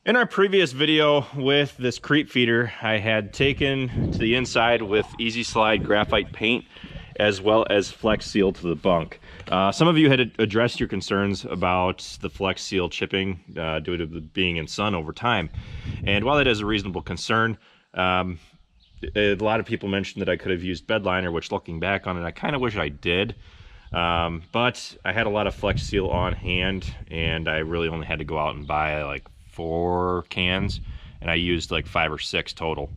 In our previous video with this creep feeder, I had taken to the inside with Easy Slide graphite paint as well as Flex Seal to the bunk. Some of you had addressed your concerns about the Flex Seal chipping due to being in sun over time. And while that is a reasonable concern, a lot of people mentioned that I could have used bed liner, which looking back on it, I kind of wish I did. But I had a lot of Flex Seal on hand, and I really only had to go out and buy like 4 cans, and I used like 5 or 6 total.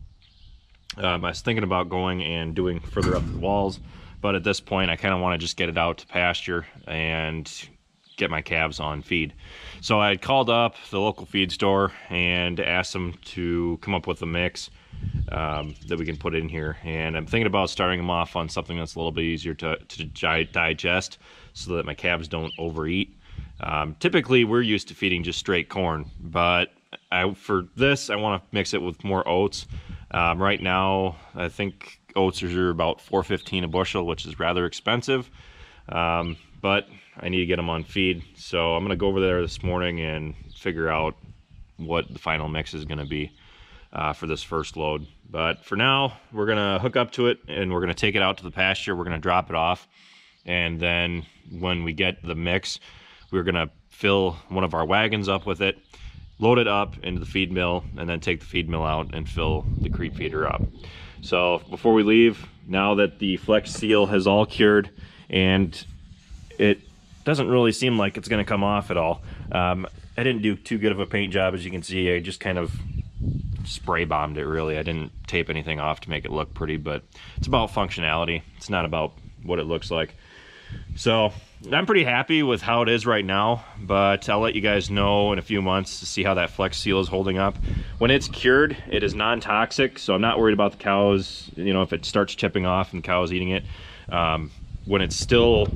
I was thinking about going and doing further up the walls, but at this point I kind of want to just get it out to pasture and get my calves on feed. So I called up the local feed store and asked them to come up with a mix that we can put in here, and I'm thinking about starting them off on something that's a little bit easier to digest so that my calves don't overeat. Typically we're used to feeding just straight corn, but for this I want to mix it with more oats. Right now I think oats are about $4.15 a bushel, which is rather expensive, but I need to get them on feed. So I'm going to go over there this morning and figure out what the final mix is going to be for this first load. But for now we're going to hook up to it and we're going to take it out to the pasture. We're going to drop it off, and then when we get the mix, we're gonna fill one of our wagons up with it, load it up into the feed mill, and then take the feed mill out and fill the creep feeder up. So before we leave, now that the Flex Seal has all cured and it doesn't really seem like it's gonna come off at all. I didn't do too good of a paint job, as you can see. I just kind of spray bombed it, really. I didn't tape anything off to make it look pretty, but it's about functionality. It's not about what it looks like. So I'm pretty happy with how it is right now, but I'll let you guys know in a few months to see how that Flex Seal is holding up. When it's cured, it is non-toxic, so I'm not worried about the cows, you know, if it starts chipping off and the cows eating it. When it's still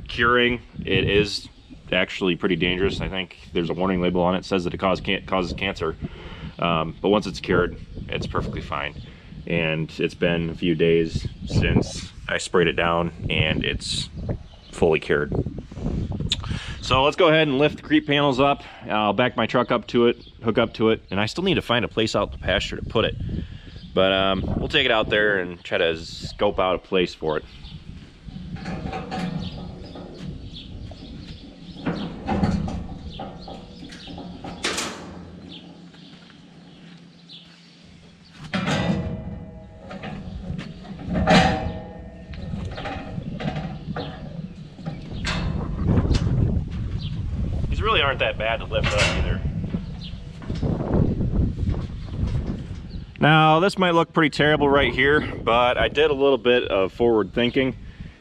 curing, it is actually pretty dangerous. I think there's a warning label on it that says that it causes cancer. But once it's cured, it's perfectly fine. And it's been a few days since I sprayed it down, and it's fully cured. So let's go ahead and lift the creep panels up. I'll back my truck up to it, hook up to it, and I still need to find a place out in the pasture to put it. But we'll take it out there and try to scope out a place for it. Really aren't that bad to lift up either. Now this might look pretty terrible right here, but I did a little bit of forward thinking,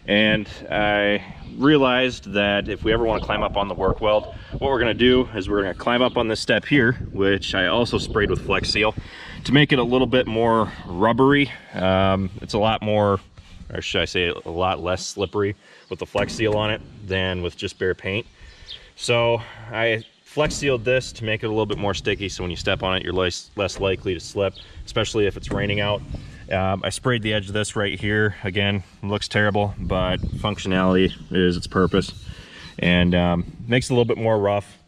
and I realized that if we ever want to climb up on the Werk Weld, what we're going to do is we're going to climb up on this step here, which I also sprayed with Flex Seal to make it a little bit more rubbery. It's a lot more, or should I say a lot less slippery with the Flex Seal on it than with just bare paint. So I Flex Sealed this to make it a little bit more sticky, so when you step on it, you're less likely to slip, especially if it's raining out. I sprayed the edge of this right here. Again, it looks terrible, but functionality is its purpose, and makes it a little bit more rough.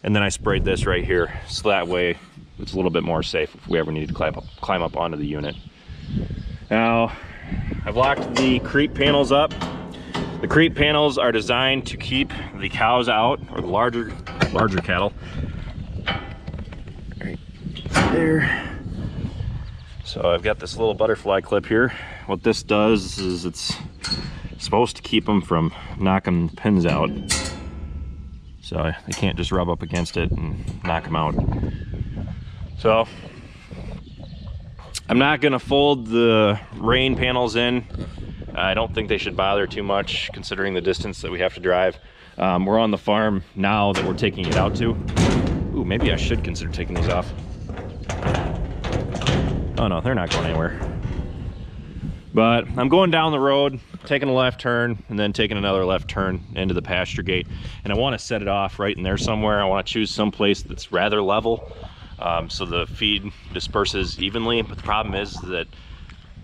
And then I sprayed this right here, so that way it's a little bit more safe if we ever need to climb up onto the unit. Now, I've locked the creep panels up. The creep panels are designed to keep the cows out, or the larger cattle. Right there. So I've got this little butterfly clip here. What this does is it's supposed to keep them from knocking the pins out, so they can't just rub up against it and knock them out. So I'm not gonna fold the rain panels in. I don't think they should bother too much considering the distance that we have to drive. We're on the farm now that we're taking it out to. Ooh, maybe I should consider taking these off. Oh no, they're not going anywhere. But I'm going down the road, taking a left turn, and then taking another left turn into the pasture gate. And I want to set it off right in there somewhere. I want to choose some place that's rather level, so the feed disperses evenly. But the problem is that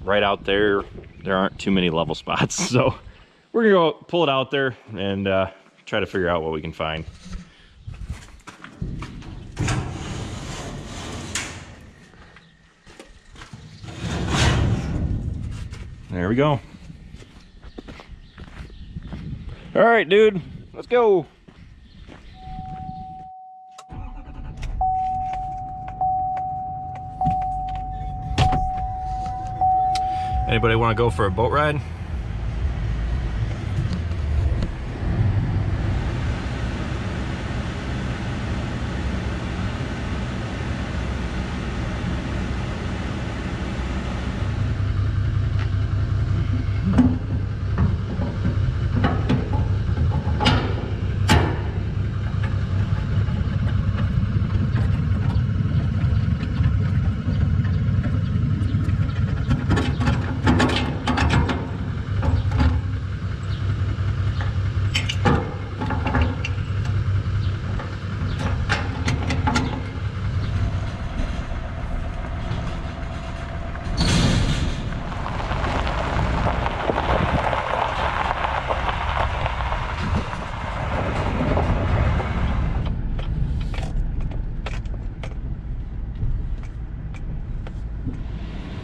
right out there aren't too many level spots. So we're gonna go pull it out there and try to figure out what we can find. There we go. All right, dude, let's go. Anybody want to go for a boat ride?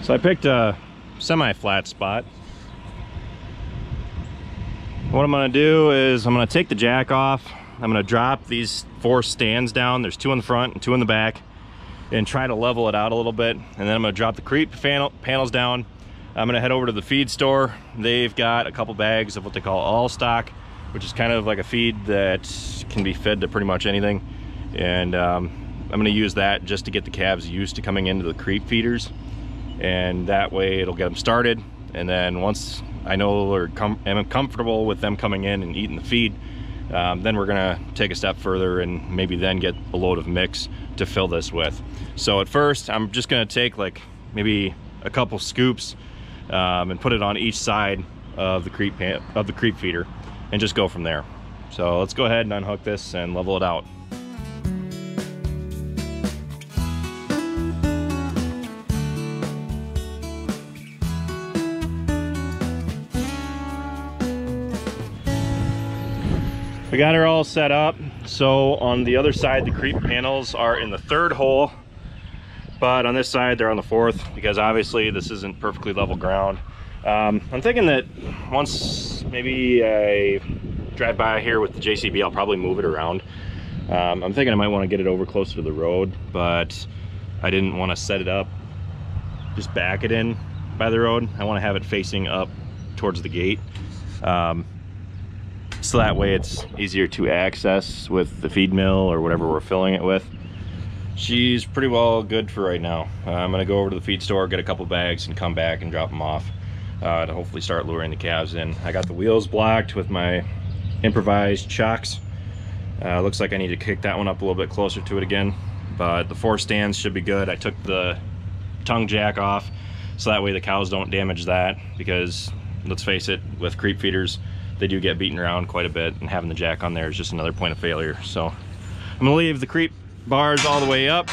So I picked a semi-flat spot. What I'm gonna do is I'm gonna take the jack off. I'm gonna drop these 4 stands down. There's 2 in the front and 2 in the back, and try to level it out a little bit. And then I'm gonna drop the creep panels down. I'm gonna head over to the feed store. They've got a couple bags of what they call all stock, which is kind of like a feed that can be fed to pretty much anything. And I'm gonna use that just to get the calves used to coming into the creep feeders. And that way it'll get them started, and then once I know or am comfortable with them coming in and eating the feed, then we're gonna take a step further and maybe then get a load of mix to fill this with. So at first I'm just gonna take like maybe a couple scoops and put it on each side of the creep feeder and just go from there. So let's go ahead and unhook this and level it out. We got her all set up. So on the other side, the creep panels are in the 3rd hole, but on this side they're on the 4th, because obviously this isn't perfectly level ground. I'm thinking that once maybe I drive by here with the JCB, I'll probably move it around. I'm thinking I might want to get it over closer to the road, but I didn't want to set it up, just back it in by the road. I want to have it facing up towards the gate. So that way it's easier to access with the feed mill or whatever we're filling it with. She's pretty well good for right now. I'm gonna go over to the feed store, get a couple bags, and come back and drop them off to hopefully start luring the calves in. I got the wheels blocked with my improvised chocks. Looks like I need to kick that one up a little bit closer to it again, but the 4 stands should be good. I took the tongue jack off so that way the cows don't damage that, because let's face it, with creep feeders, they do get beaten around quite a bit, and having the jack on there is just another point of failure. So I'm gonna leave the creep bars all the way up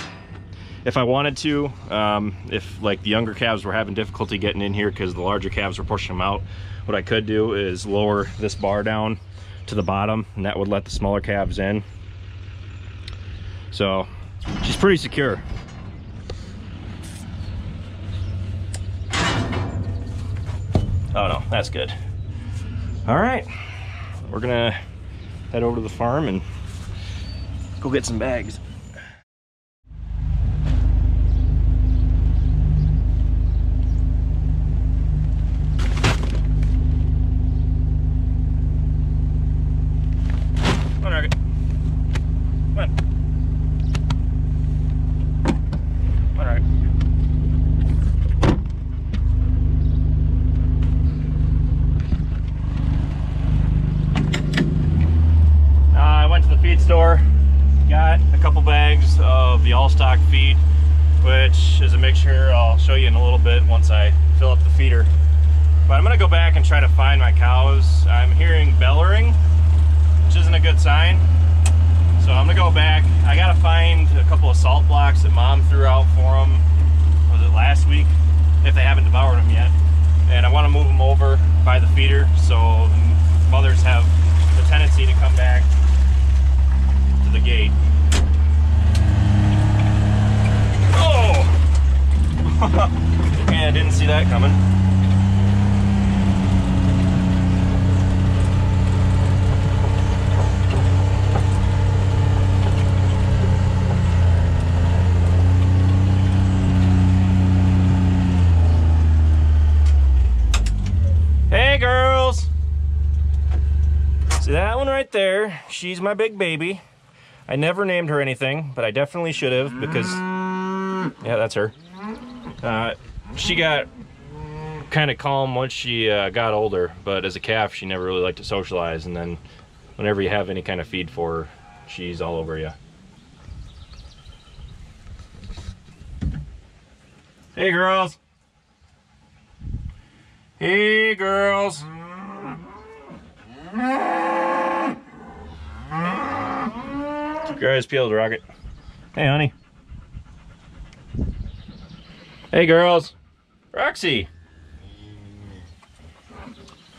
if I wanted to. If like the younger calves were having difficulty getting in here because the larger calves were pushing them out, what I could do is lower this bar down to the bottom, and that would let the smaller calves in. So she's pretty secure. Oh no, that's good. All right, we're gonna head over to the farm and go get some bags. Come on, Rocket. Come on. Come on, Rocket. Feed store, got a couple bags of the all stock feed, which is a mixture I'll show you in a little bit once I fill up the feeder. But I'm gonna go back and try to find my cows. I'm hearing bellowing, which isn't a good sign. So I'm gonna go back. I gotta find a couple of salt blocks that Mom threw out for them, was it last week, if they haven't devoured them yet. And I want to move them over by the feeder so mothers have the tendency to come back the gate. Oh! Yeah, I didn't see that coming. there, she's my big baby. I never named her anything, but I definitely should have, because, yeah, that's her. She got kind of calm once she got older, but as a calf, she never really liked to socialize, and then whenever you have any kind of feed for her, she's all over you. Hey, girls. Hey, girls. Keep your eyes peeled, Rocket. Hey, honey. Hey, girls. Roxy.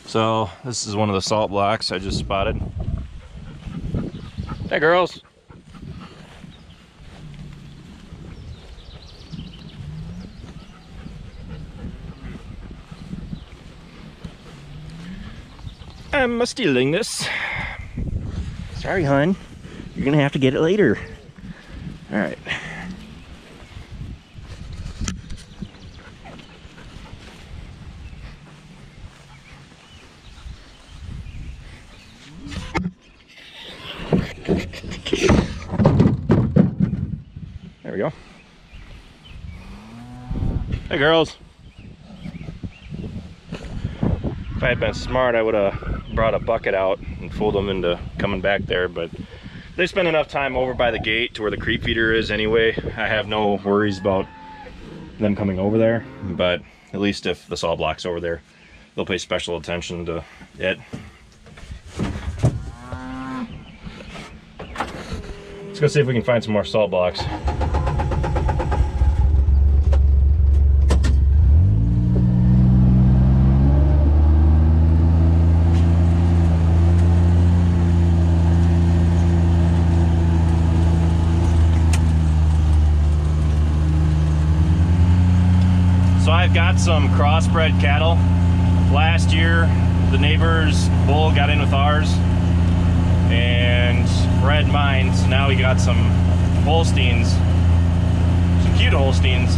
So, this is one of the salt blocks I just spotted. Hey, girls. I'm stealing this. Sorry, hon. You're gonna have to get it later. All right. There we go. Hey, girls. If I had been smart, I would have brought a bucket out and fooled them into coming back there, but they spend enough time over by the gate to where the creep feeder is anyway. I have no worries about them coming over there, but at least if the salt block's over there, they'll pay special attention to it. Let's go see if we can find some more salt blocks. I've got some crossbred cattle. Last year, the neighbor's bull got in with ours and bred mine, so now we got some Holsteins, some cute Holsteins.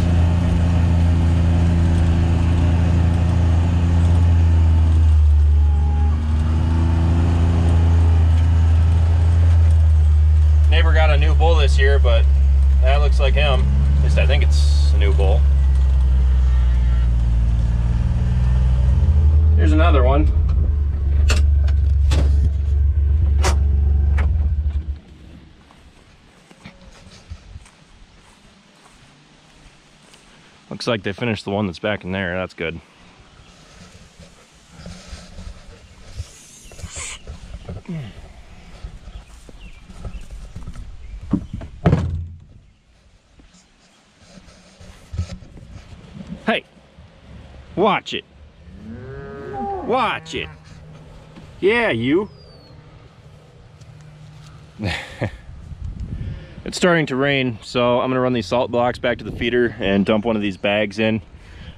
Neighbor got a new bull this year, but that looks like him. At least I think it's a new bull. Here's another one. Looks like they finished the one that's back in there. That's good. Hey, watch it. Watch it. Yeah, you. It's starting to rain, so I'm gonna run these salt blocks back to the feeder and dump one of these bags in.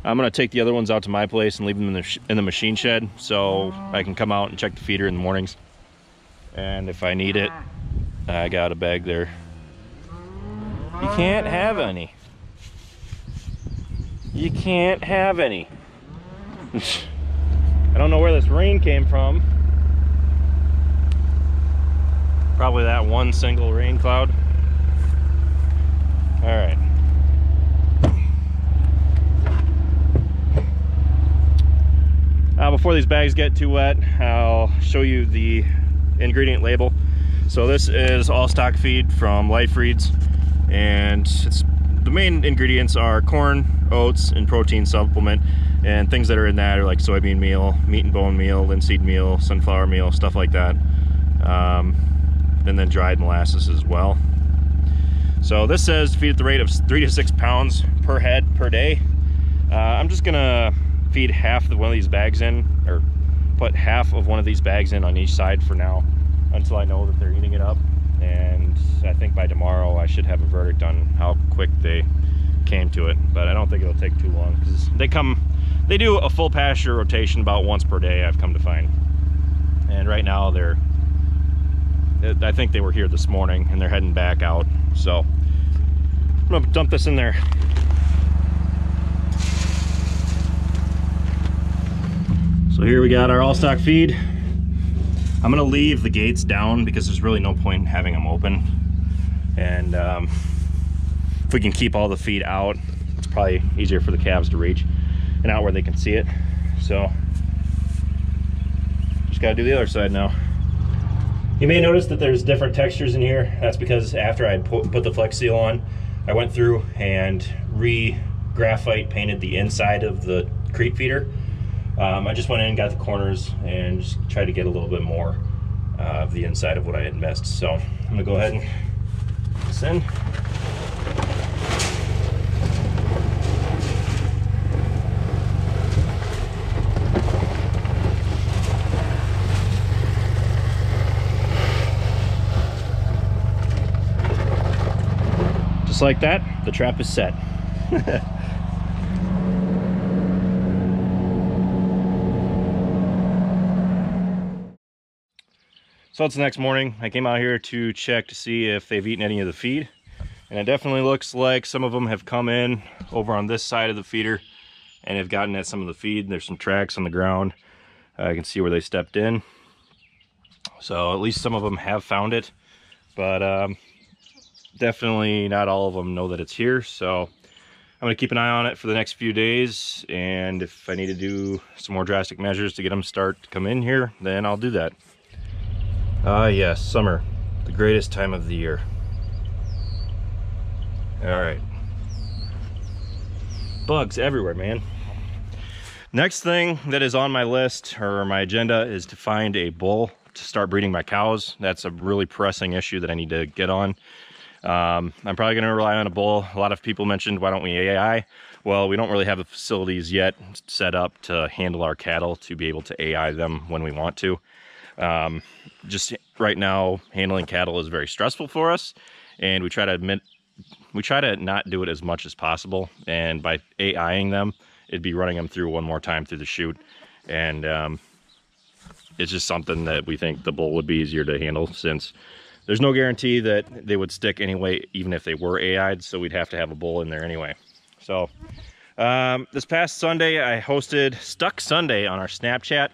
I'm gonna take the other ones out to my place and leave them in the machine shed so I can come out and check the feeder in the mornings. And if I need it, I got a bag there. You can't have any. You can't have any. I don't know where this rain came from. Probably that one single rain cloud. All right. Before these bags get too wet, I'll show you the ingredient label. So this is all stock feed from Life Reeds, and the main ingredients are corn, oats, and protein supplement. And things that are in that are like soybean meal, meat and bone meal, linseed meal, sunflower meal, stuff like that. And then dried molasses as well. So this says feed at the rate of 3 to 6 pounds per head per day. I'm just gonna feed half of one of these bags in, or put half of one of these bags in on each side for now, until I know that they're eating it up. And I think by tomorrow I should have a verdict on how quick they came to it, but I don't think it'll take too long, because they do a full pasture rotation about once per day, I've come to find. And right now I think they were here this morning and they're heading back out. So I'm gonna dump this in there. So here we got our all stock feed. I'm gonna leave the gates down because there's really no point in having them open. And if we can keep all the feed out, it's probably easier for the calves to reach and out where they can see it. So just gotta do the other side now. You may notice that there's different textures in here. That's because after I put the Flex Seal on, I went through and graphite painted the inside of the creep feeder. I just went in and got the corners and just tried to get a little bit more of the inside of what I had missed. So I'm gonna go ahead and put this in. Just like that, the trap is set. So it's the next morning. I came out here to check to see if they've eaten any of the feed. And it definitely looks like some of them have come in over on this side of the feeder and have gotten at some of the feed. There's some tracks on the ground. I can see where they stepped in. So at least some of them have found it. But definitely not all of them know that it's here. So I'm gonna keep an eye on it for the next few days. And if I need to do some more drastic measures to get them to come in here, then I'll do that. Yes, summer, the greatest time of the year. All right. Bugs everywhere, man. Next thing that is on my list or my agenda is to find a bull to start breeding my cows. That's a really pressing issue that I need to get on. I'm probably going to rely on a bull. A lot of people mentioned, why don't we AI? Well, we don't really have the facilities yet set up to handle our cattle to be able to AI them when we want to. Just right now, handling cattle is very stressful for us, and we try to not do it as much as possible. And by AIing them, it'd be running them through one more time through the chute, and it's just something that we think the bull would be easier to handle, since there's no guarantee that they would stick anyway, even if they were AI'd. So we'd have to have a bull in there anyway. So this past Sunday, I hosted Stuck Sunday on our Snapchat.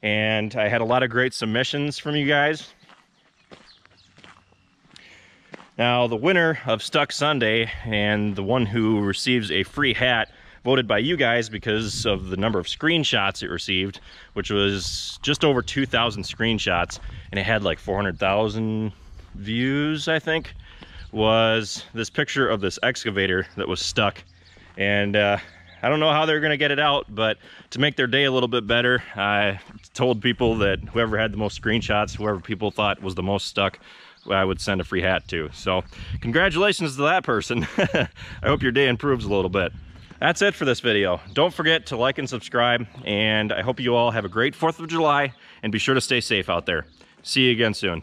And I had a lot of great submissions from you guys. Now, the winner of Stuck Sunday and the one who receives a free hat, voted by you guys because of the number of screenshots it received, which was just over 2,000 screenshots, and it had like 400,000 views, I think, was this picture of this excavator that was stuck. And I don't know how they're gonna get it out, but to make their day a little bit better, I told people that whoever had the most screenshots, whoever people thought was the most stuck, I would send a free hat to. So congratulations to that person. I hope your day improves a little bit. That's it for this video. Don't forget to like and subscribe, and I hope you all have a great 4th of July, and be sure to stay safe out there. See you again soon.